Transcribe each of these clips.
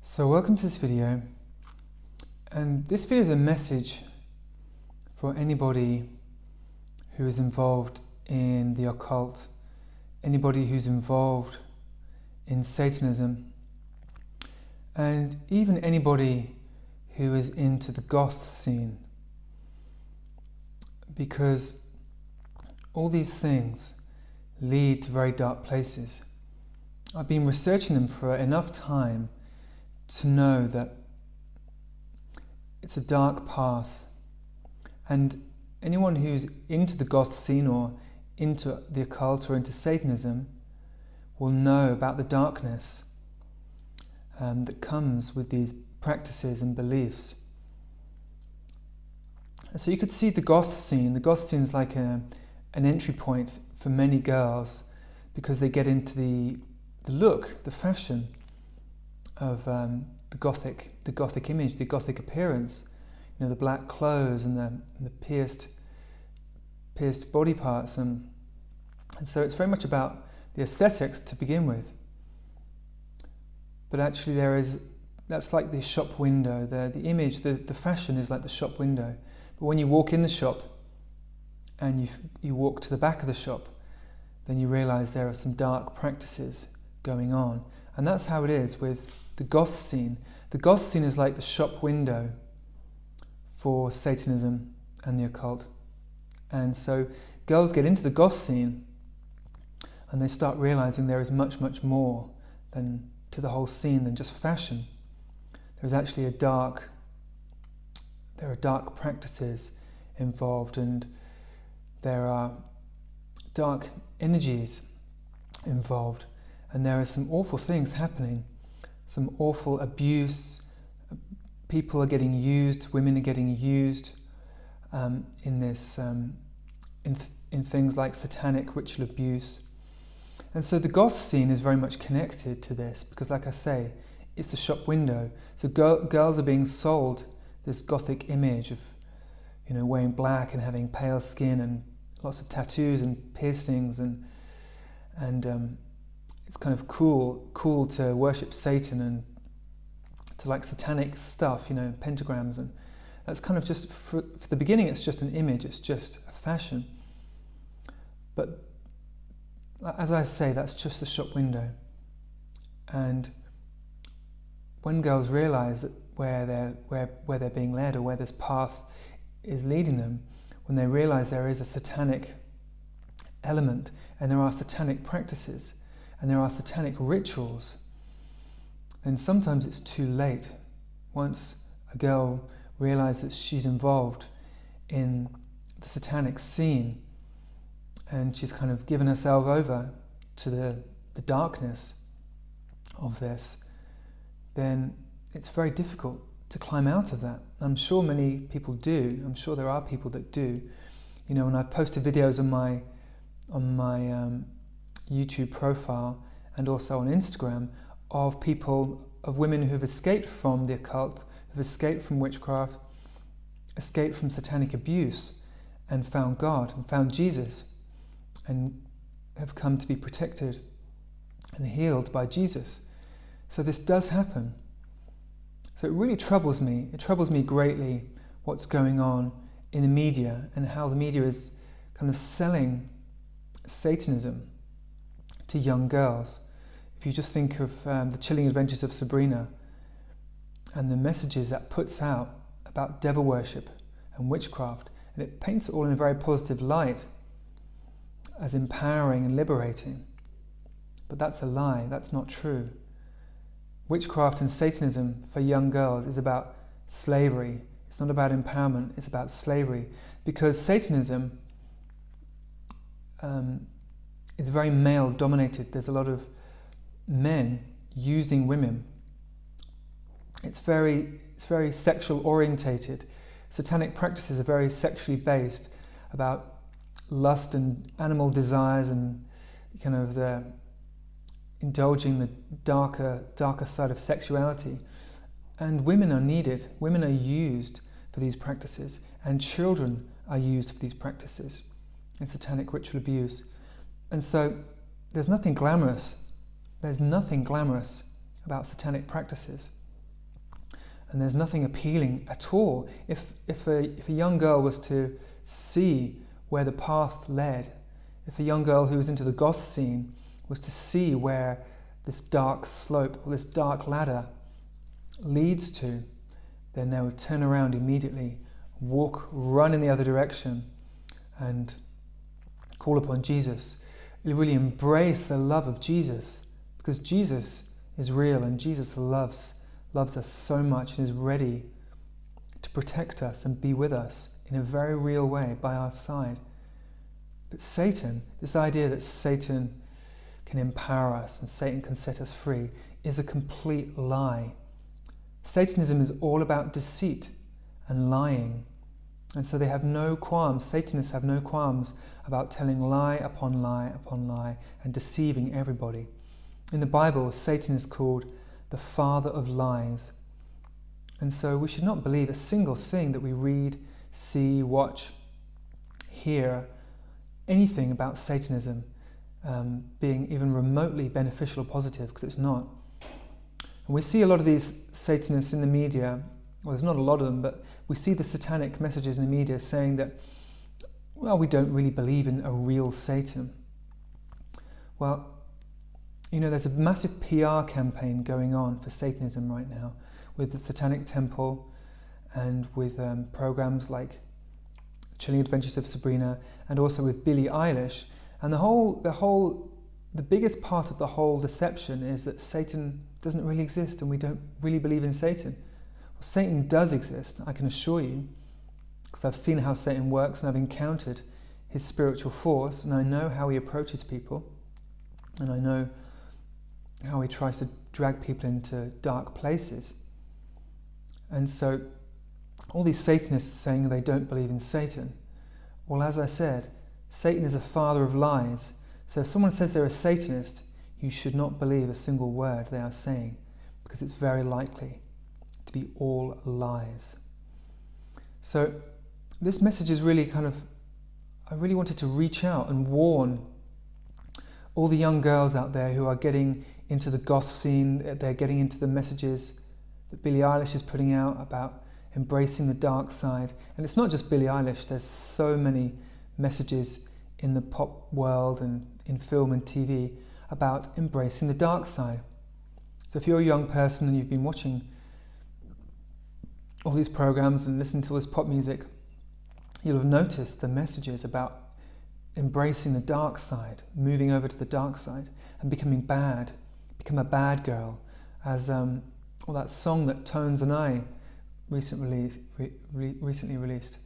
So welcome to this video, and this video is a message for anybody who is involved in the occult, anybody who's involved in Satanism, and even anybody who is into the Goth scene, because all these things lead to very dark places. I've been researching them for enough time to know that it's a dark path, and anyone who's into the Goth scene or into the occult or into Satanism will know about the darkness that comes with these practices and beliefs. And so you could see the Goth scene. The Goth scene is like an entry point for many girls, because they get into the look, the fashion of the Gothic image, the Gothic appearance. You know, the black clothes and the pierced body parts, and so it's very much about the aesthetics to begin with. But actually, that's like the shop window. The image, the fashion is like the shop window. But when you walk in the shop and you walk to the back of the shop, then you realise there are some dark practices going on. And that's how it is with the Goth scene. The Goth scene is like the shop window for Satanism and the occult. And so girls get into the Goth scene and they start realising there is much, much more to the whole scene than just fashion. There's actually there are dark practices involved, and there are dark energies involved, and there are some awful things happening, some awful abuse. People are getting used, women are getting used in this, in things like satanic ritual abuse. And so the Goth scene is very much connected to this, because like I say, it's the shop window. So girls are being sold this Gothic image of, you know, wearing black and having pale skin and lots of tattoos and piercings, and it's kind of cool to worship Satan and to like satanic stuff, you know, pentagrams, and that's kind of just for the beginning. It's just an image, it's just a fashion. But as I say, that's just a shop window. And when girls realise that where they're being led, or where this path is leading them, when they realise there is a satanic element, and there are satanic practices, and there are satanic rituals, then sometimes it's too late. Once a girl realises that she's involved in the satanic scene, and she's kind of given herself over to the darkness of this, then it's very difficult to climb out of that. I'm sure many people do. I'm sure there are people that do. You know, and I've posted videos on my YouTube profile and also on Instagram of women who've escaped from the occult, who've escaped from witchcraft, escaped from satanic abuse, and found God and found Jesus, and have come to be protected and healed by Jesus. So this does happen. So it really troubles me. It troubles me greatly what's going on in the media, and how the media is kind of selling Satanism to young girls. If you just think of the chilling adventures of Sabrina and the messages that puts out about devil worship and witchcraft, and it paints it all in a very positive light as empowering and liberating. But that's a lie. That's not true. Witchcraft and Satanism for young girls is about slavery. It's not about empowerment. It's about slavery, because Satanism is very male dominated. There's a lot of men using women. It's very sexual orientated. Satanic practices are very sexually based, about lust and animal desires, and kind of indulging the darker side of sexuality. And women are needed. Women are used for these practices, and children are used for these practices in satanic ritual abuse. And so there's nothing glamorous. There's nothing glamorous about satanic practices. And there's nothing appealing at all. If a young girl was to see where the path led, if a young girl who was into the Goth scene was to see where this dark slope or this dark ladder leads to, then they would turn around immediately, run in the other direction, and call upon Jesus. Really embrace the love of Jesus, because Jesus is real and Jesus loves us so much and is ready to protect us and be with us in a very real way by our side. But Satan, this idea that Satan can empower us and Satan can set us free, is a complete lie. Satanism is all about deceit and lying. And so they have no qualms, Satanists have no qualms about telling lie upon lie upon lie and deceiving everybody. In the Bible, Satan is called the father of lies. And so we should not believe a single thing that we read, see, watch, hear, anything about Satanism being even remotely beneficial or positive, because it's not. And we see a lot of these Satanists in the media. Well, there's not a lot of them, but we see the satanic messages in the media saying that, well, we don't really believe in a real Satan. Well, there's a massive PR campaign going on for Satanism right now with the Satanic Temple and with programs like Chilling Adventures of Sabrina, and also with Billie Eilish. And the biggest part of the whole deception is that Satan doesn't really exist and we don't really believe in Satan. Well, Satan does exist, I can assure you, because I've seen how Satan works and I've encountered his spiritual force, and I know how he approaches people, and I know how he tries to drag people into dark places. And so all these Satanists saying they don't believe in Satan, well, as I said, Satan is a father of lies. So if someone says they're a Satanist, you should not believe a single word they are saying, because it's very likely to be all lies. So this message is really I really wanted to reach out and warn all the young girls out there who are getting into the Goth scene, they're getting into the messages that Billie Eilish is putting out about embracing the dark side. And it's not just Billie Eilish, there's so many messages in the pop world and in film and TV about embracing the dark side. So if you're a young person and you've been watching all these programs and listening to all this pop music, you'll have noticed the messages about embracing the dark side, moving over to the dark side and becoming bad, become a bad girl, as that song that Tones and I recently released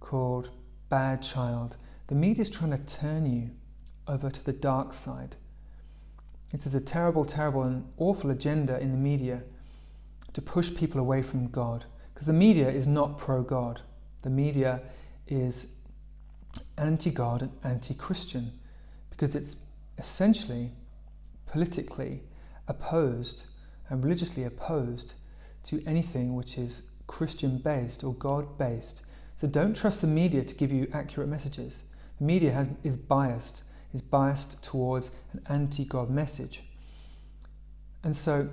called Bad Child. The media's trying to turn you over to the dark side. It is a terrible, terrible and awful agenda in the media to push people away from God, because the media is not pro-God. The media is anti-God and anti-Christian, because it's essentially politically opposed and religiously opposed to anything which is Christian-based or God-based. So don't trust the media to give you accurate messages. The media is biased towards an anti-God message. And so,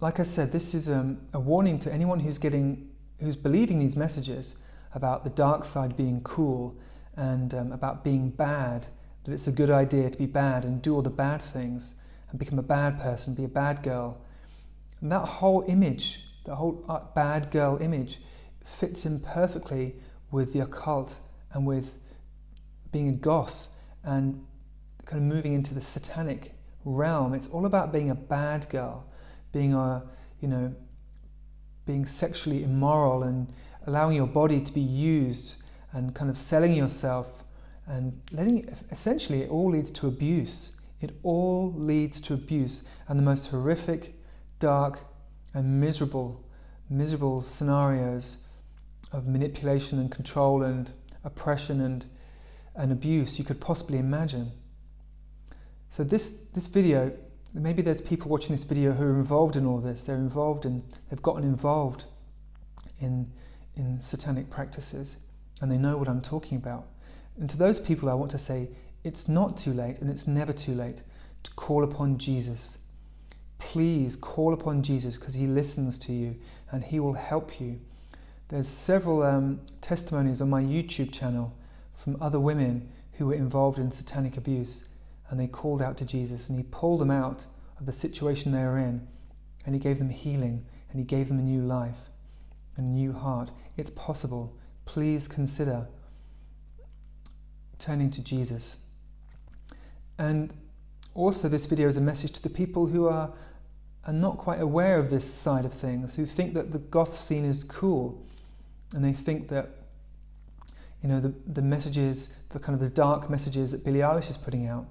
like I said, this is a warning to anyone who's believing these messages about the dark side being cool and about being bad, that it's a good idea to be bad and do all the bad things and become a bad person, be a bad girl. And that whole image, the whole bad girl image, fits in perfectly with the occult and with being a goth and kind of moving into the satanic realm. It's all about being a bad girl, being sexually immoral and allowing your body to be used and kind of selling yourself and essentially it all leads to abuse. It all leads to abuse and the most horrific, dark and miserable scenarios of manipulation and control and oppression and abuse you could possibly imagine. So this video, maybe there's people watching this video who are involved in all this. They've gotten involved in satanic practices and they know what I'm talking about. And to those people I want to say, it's not too late and it's never too late to call upon Jesus. please call upon Jesus, because he listens to you and he will help you. There's several testimonies on my YouTube channel from other women who were involved in satanic abuse, and they called out to Jesus and he pulled them out of the situation they were in, and he gave them healing, and he gave them a new life and a new heart. It's possible. Please consider turning to Jesus. And also, this video is a message to the people who are not quite aware of this side of things, who think that the goth scene is cool, and they think that, you know, the messages, the kind of the dark messages that Billie Eilish is putting out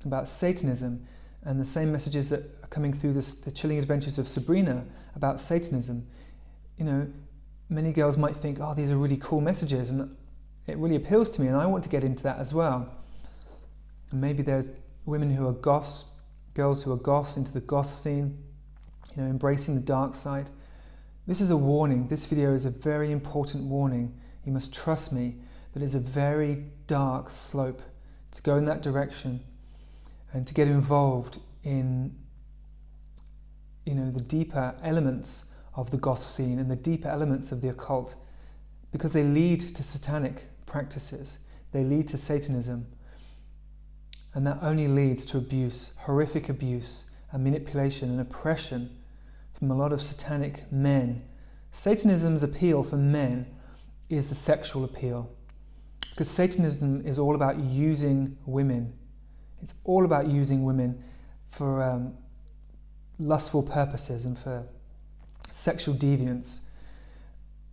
about Satanism, and the same messages that are coming through the Chilling Adventures of Sabrina about Satanism, you know, many girls might think, oh, these are really cool messages, and it really appeals to me, and I want to get into that as well. And maybe there's women who are goths, girls who are goths, into the goth scene, you know, embracing the dark side. This is a warning. This video is a very important warning. You must trust me that it's a very dark slope to go in that direction and to get involved in, you know, the deeper elements of the goth scene and the deeper elements of the occult, because they lead to satanic practices. They lead to Satanism. And that only leads to abuse, horrific abuse and manipulation and oppression from a lot of satanic men. Satanism's appeal for men is the sexual appeal, because Satanism is all about using women. It's all about using women for lustful purposes and for sexual deviance.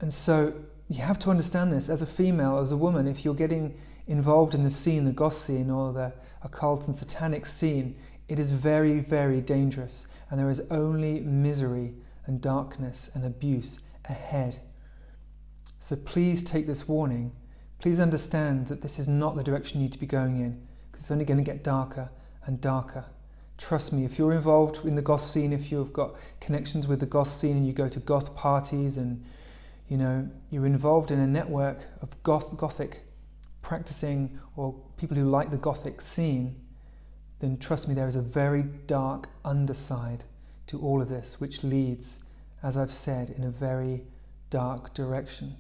And so you have to understand this as a female, as a woman. If you're getting involved in the scene, the goth scene or the occult and satanic scene, it is very, very dangerous, and there is only misery and darkness and abuse ahead. So please take this warning. Please understand that this is not the direction you need to be going in, because it's only going to get darker and darker. Trust me, if you're involved in the goth scene, if you've got connections with the goth scene and you go to goth parties and, you know, you're involved in a network of gothic practicing or people who like the gothic scene, then trust me, there is a very dark underside to all of this, which leads, as I've said, in a very dark direction.